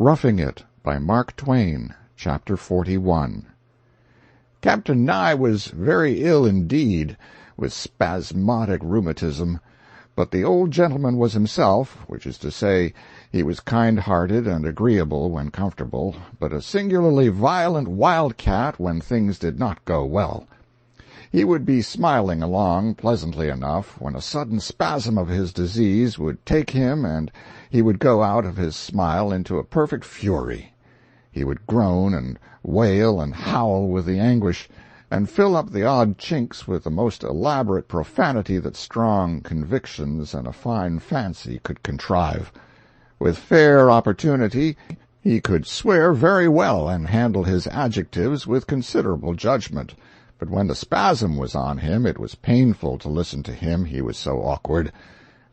Roughing It by Mark Twain, Chapter 41. Captain Nye was very ill indeed, with spasmodic rheumatism, but the old gentleman was himself, which is to say, he was kind-hearted and agreeable when comfortable, but a singularly violent wildcat when things did not go well. He would be smiling along pleasantly enough, when a sudden spasm of his disease would take him, and he would go out of his smile into a perfect fury. He would groan and wail and howl with the anguish, and fill up the odd chinks with the most elaborate profanity that strong convictions and a fine fancy could contrive. With fair opportunity, he could swear very well and handle his adjectives with considerable judgment. But when the spasm was on him, it was painful to listen to him, he was so awkward.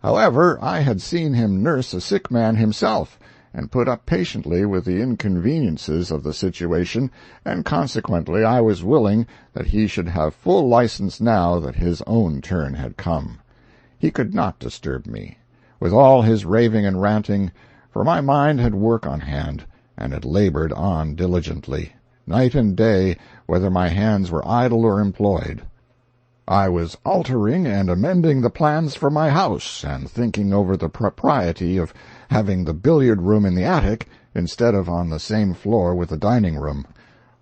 However, I had seen him nurse a sick man himself, and put up patiently with the inconveniences of the situation, and consequently I was willing that he should have full license now that his own turn had come. He could not disturb me, with all his raving and ranting, for my mind had work on hand, and it labored on diligently, night and day, whether my hands were idle or employed. I was altering and amending the plans for my house, and thinking over the propriety of having the billiard-room in the attic instead of on the same floor with the dining-room.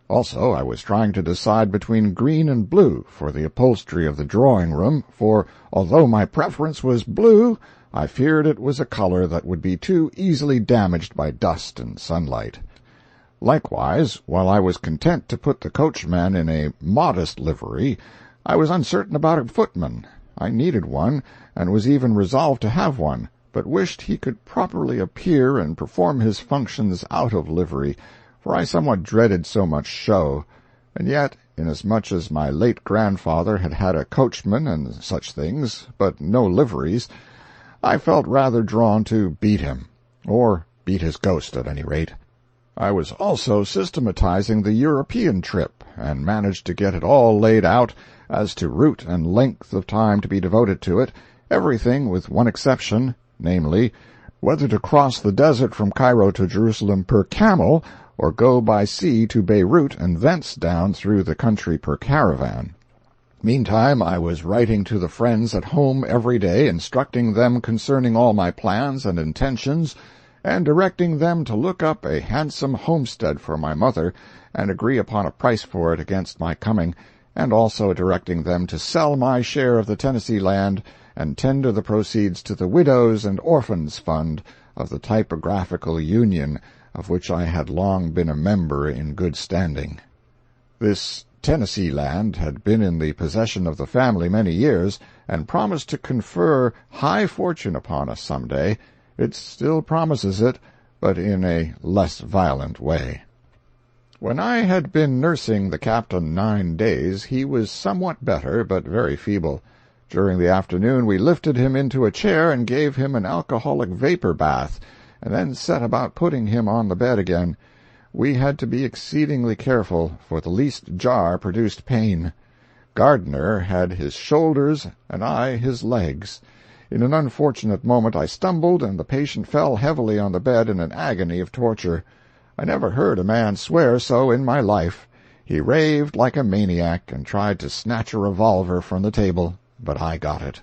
Also, I was trying to decide between green and blue for the upholstery of the drawing-room, for, although my preference was blue, I feared it was a color that would be too easily damaged by dust and sunlight. Likewise, while I was content to put the coachman in a modest livery, I was uncertain about a footman. I needed one, and was even resolved to have one, but wished he could properly appear and perform his functions out of livery, for I somewhat dreaded so much show. And yet, inasmuch as my late grandfather had had a coachman and such things, but no liveries, I felt rather drawn to beat him, or beat his ghost at any rate. I was also systematizing the European trip, and managed to get it all laid out as to route and length of time to be devoted to it, everything with one exception, namely, whether to cross the desert from Cairo to Jerusalem per camel, or go by sea to Beirut and thence down through the country per caravan. Meantime, I was writing to the friends at home every day, instructing them concerning all my plans and intentions, and directing them to look up a handsome homestead for my mother, and agree upon a price for it against my coming, and also directing them to sell my share of the Tennessee land, and tender the proceeds to the Widows' and Orphans' Fund of the Typographical Union, of which I had long been a member in good standing. This Tennessee land had been in the possession of the family many years, and promised to confer high fortune upon us some day. It still promises it, but in a less violent way. When I had been nursing the captain 9 days, he was somewhat better, but very feeble. During the afternoon we lifted him into a chair and gave him an alcoholic vapor bath, and then set about putting him on the bed again. We had to be exceedingly careful, for the least jar produced pain. Gardner had his shoulders, and I his legs. In an unfortunate moment I stumbled, and the patient fell heavily on the bed in an agony of torture. I never heard a man swear so in my life. He raved like a maniac, and tried to snatch a revolver from the table, but I got it.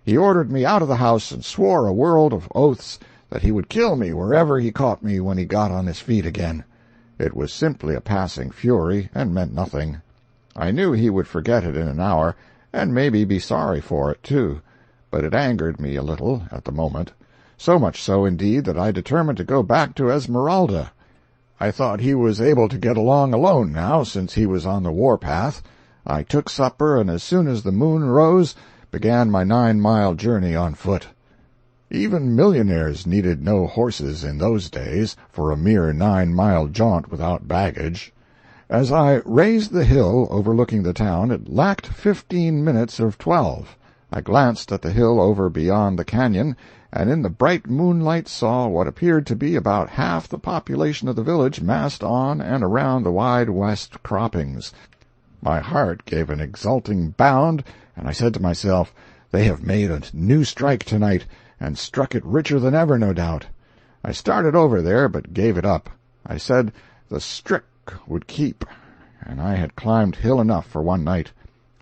He ordered me out of the house, and swore a world of oaths that he would kill me wherever he caught me when he got on his feet again. It was simply a passing fury, and meant nothing. I knew he would forget it in an hour, and maybe be sorry for it, too. But it angered me a little at the moment, so much so, indeed, that I determined to go back to Esmeralda. I thought he was able to get along alone now, since he was on the war-path. I took supper, and as soon as the moon rose, began my 9-mile journey on foot. Even millionaires needed no horses in those days for a mere 9-mile jaunt without baggage. As I raised the hill overlooking the town, it lacked 15 minutes of 12. I glanced at the hill over beyond the canyon, and in the bright moonlight saw what appeared to be about half the population of the village massed on and around the wide west croppings. My heart gave an exulting bound, and I said to myself, "They have made a new strike tonight, and struck it richer than ever, no doubt." I started over there, but gave it up. I said the Strick would keep, and I had climbed hill enough for one night.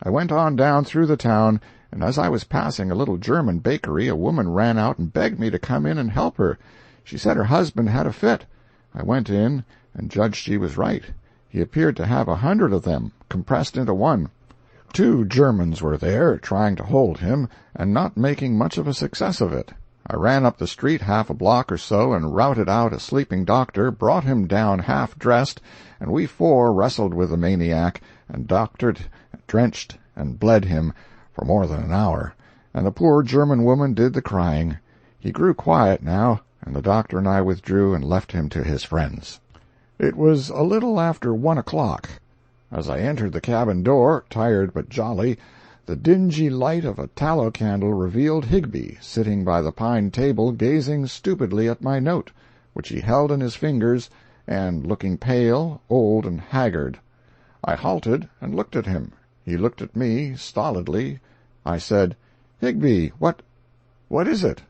I went on down through the town, and as I was passing a little German bakery, a woman ran out and begged me to come in and help her. She said her husband had a fit. I went in and judged she was right. He appeared to have 100 of them, compressed into one. 2 Germans were there, trying to hold him, and not making much of a success of it. I ran up the street half a block or so and routed out a sleeping doctor, brought him down half-dressed, and we 4 wrestled with the maniac and doctored, drenched, and bled him for more than an hour, and the poor German woman did the crying. He grew quiet now, and the doctor and I withdrew and left him to his friends. It was a little after 1 o'clock. As I entered the cabin door, tired but jolly, the dingy light of a tallow candle revealed Higbie sitting by the pine table, gazing stupidly at my note, which he held in his fingers, and looking pale, old, and haggard. I halted and looked at him. He looked at me stolidly. I said, "Higbie, what is it?"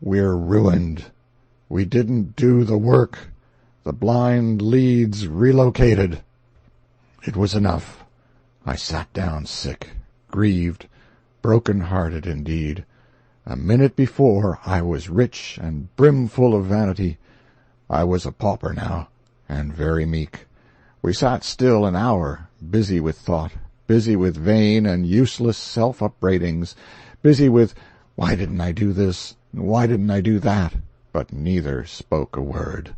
"We're ruined. We didn't do the work. The blind lead's relocated." It was enough. I sat down sick, grieved, broken-hearted indeed. A minute before I was rich and brimful of vanity. I was a pauper now, and very meek. We sat still an hour, busy with thought, busy with vain and useless self-upbraidings, busy with, "Why didn't I do this? Why didn't I do that?" But neither spoke a word.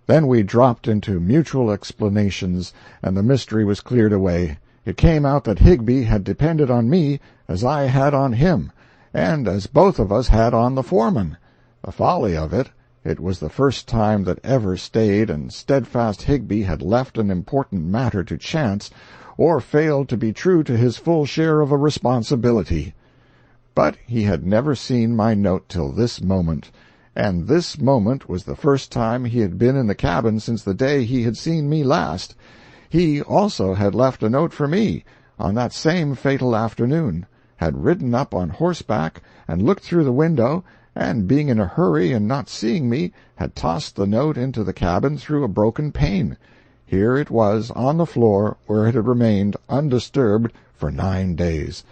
Then we dropped into mutual explanations, and the mystery was cleared away. It came out that Higbie had depended on me as I had on him, and as both of us had on the foreman. The folly of it! It was the first time that ever staid and steadfast Higbie had left an important matter to chance, or failed to be true to his full share of a responsibility. But he had never seen my note till this moment, and this moment was the first time he had been in the cabin since the day he had seen me last. He also had left a note for me, on that same fatal afternoon, had ridden up on horseback, and looked through the window, and being in a hurry and not seeing me, had tossed the note into the cabin through a broken pane. Here it was, on the floor, where it had remained undisturbed for 9 days.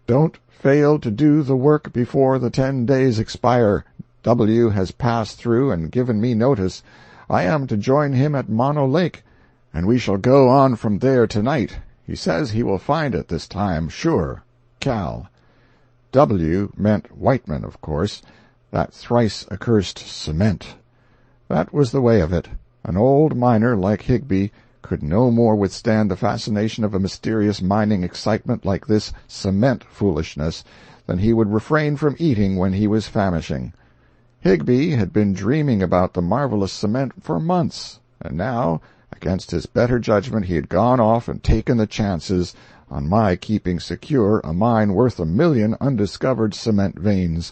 "Don't fail to do the work before the 10 days expire. W. has passed through and given me notice. I am to join him at Mono Lake, and we shall go on from there tonight. He says he will find it this time, sure. Cal." W. meant Whiteman, of course, that thrice-accursed cement. That was the way of it. An old miner like Higbie could no more withstand the fascination of a mysterious mining excitement like this cement foolishness than he would refrain from eating when he was famishing. Higbie had been dreaming about the marvelous cement for months, and now, against his better judgment, he had gone off and taken the chances on my keeping secure a mine worth 1,000,000 undiscovered cement veins.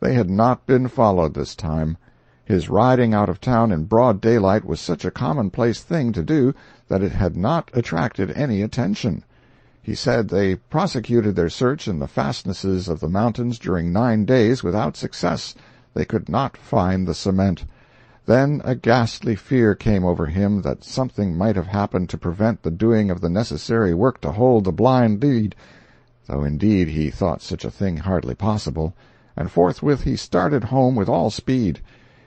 They had not been followed this time. His riding out of town in broad daylight was such a commonplace thing to do that it had not attracted any attention. He said they prosecuted their search in the fastnesses of the mountains during 9 days without success. They could not find the cement. Then a ghastly fear came over him that something might have happened to prevent the doing of the necessary work to hold the blind lead, though indeed he thought such a thing hardly possible, and forthwith he started home with all speed.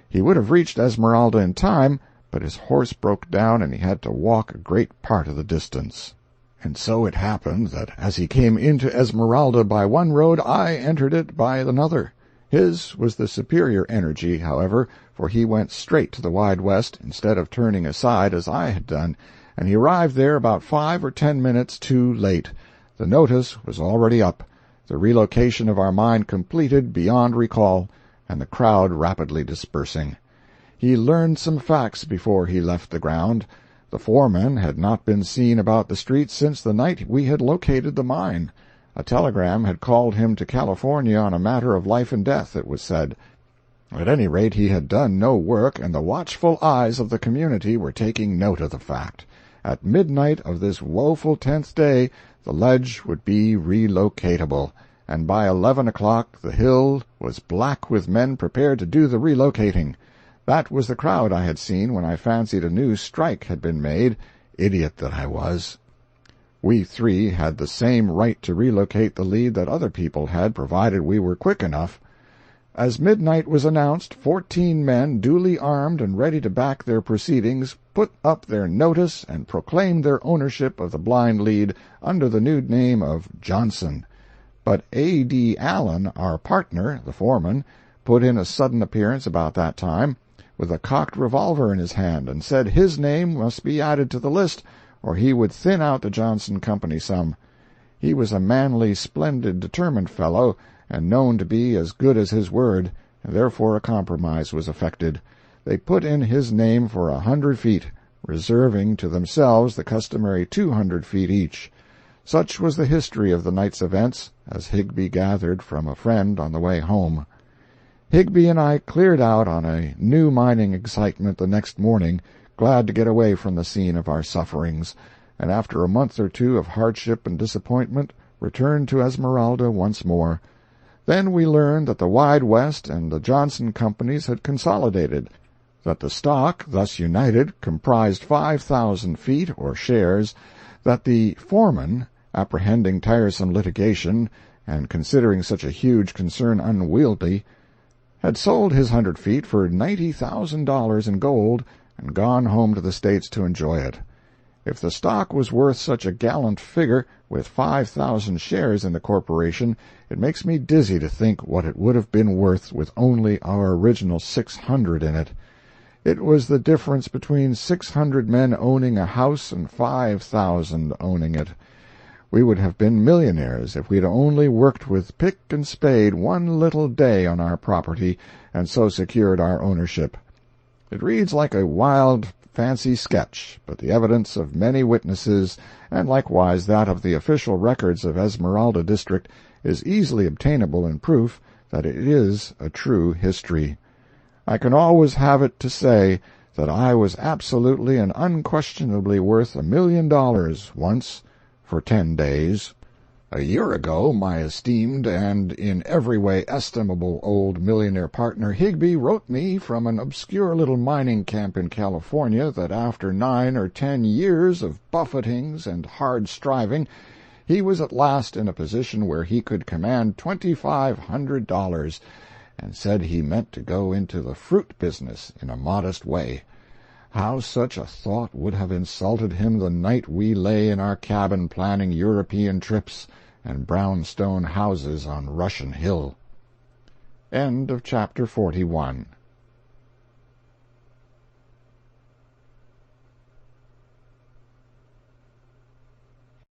He would have reached Esmeralda in time, but his horse broke down and he had to walk a great part of the distance. And so it happened that as he came into Esmeralda by one road, I entered it by another. His was the superior energy, however, for he went straight to the Wide West instead of turning aside as I had done, and he arrived there about 5 or 10 minutes too late. The notice was already up, the relocation of our mine completed beyond recall, and the crowd rapidly dispersing. He learned some facts before he left the ground. The foreman had not been seen about the streets since the night we had located the mine. A telegram had called him to California on a matter of life and death, it was said. At any rate, he had done no work, and the watchful eyes of the community were taking note of the fact. At midnight of this woeful 10th day, the ledge would be relocatable, and by 11 o'clock the hill was black with men prepared to do the relocating. That was the crowd I had seen when I fancied a new strike had been made, idiot that I was. We three had the same right to relocate the lead that other people had, provided we were quick enough. As midnight was announced, 14 men, duly armed and ready to back their proceedings, put up their notice and proclaimed their ownership of the blind lead under the new name of Johnson. But A.D. Allen, our partner, the foreman, put in a sudden appearance about that time, with a cocked revolver in his hand, and said his name must be added to the list, or he would thin out the Johnson Company some. He was a manly, splendid, determined fellow, and known to be as good as his word, and therefore a compromise was effected. They put in his name for 100 feet, reserving to themselves the customary 200 feet each. Such was the history of the night's events, as Higbee gathered from a friend on the way home. Higbee and I cleared out on a new mining excitement the next morning, glad to get away from the scene of our sufferings, and after a month or two of hardship and disappointment, returned to Esmeralda once more. Then we learned that the Wide West and the Johnson companies had consolidated, that the stock, thus united, comprised 5,000 feet, or shares, that the foreman, apprehending tiresome litigation, and considering such a huge concern unwieldy, had sold his 100 feet for $90,000 in gold and gone home to the States to enjoy it. If the stock was worth such a gallant figure, with 5,000 shares in the corporation, it makes me dizzy to think what it would have been worth with only our original 600 in it. It was the difference between 600 men owning a house and 5,000 owning it. We would have been millionaires if we'd only worked with pick and spade one little day on our property, and so secured our ownership. It reads like a wild fancy sketch, but the evidence of many witnesses, and likewise that of the official records of Esmeralda district, is easily obtainable in proof that it is a true history. I can always have it to say that I was absolutely and unquestionably worth $1 million once, for 10 days. A year ago, my esteemed and in every way estimable old millionaire partner Higbee wrote me from an obscure little mining camp in California that after 9 or 10 years of buffetings and hard striving, he was at last in a position where he could command $2,500, and said he meant to go into the fruit business in a modest way. How such a thought would have insulted him the night we lay in our cabin planning European trips and brownstone houses on Russian Hill. End of chapter 41.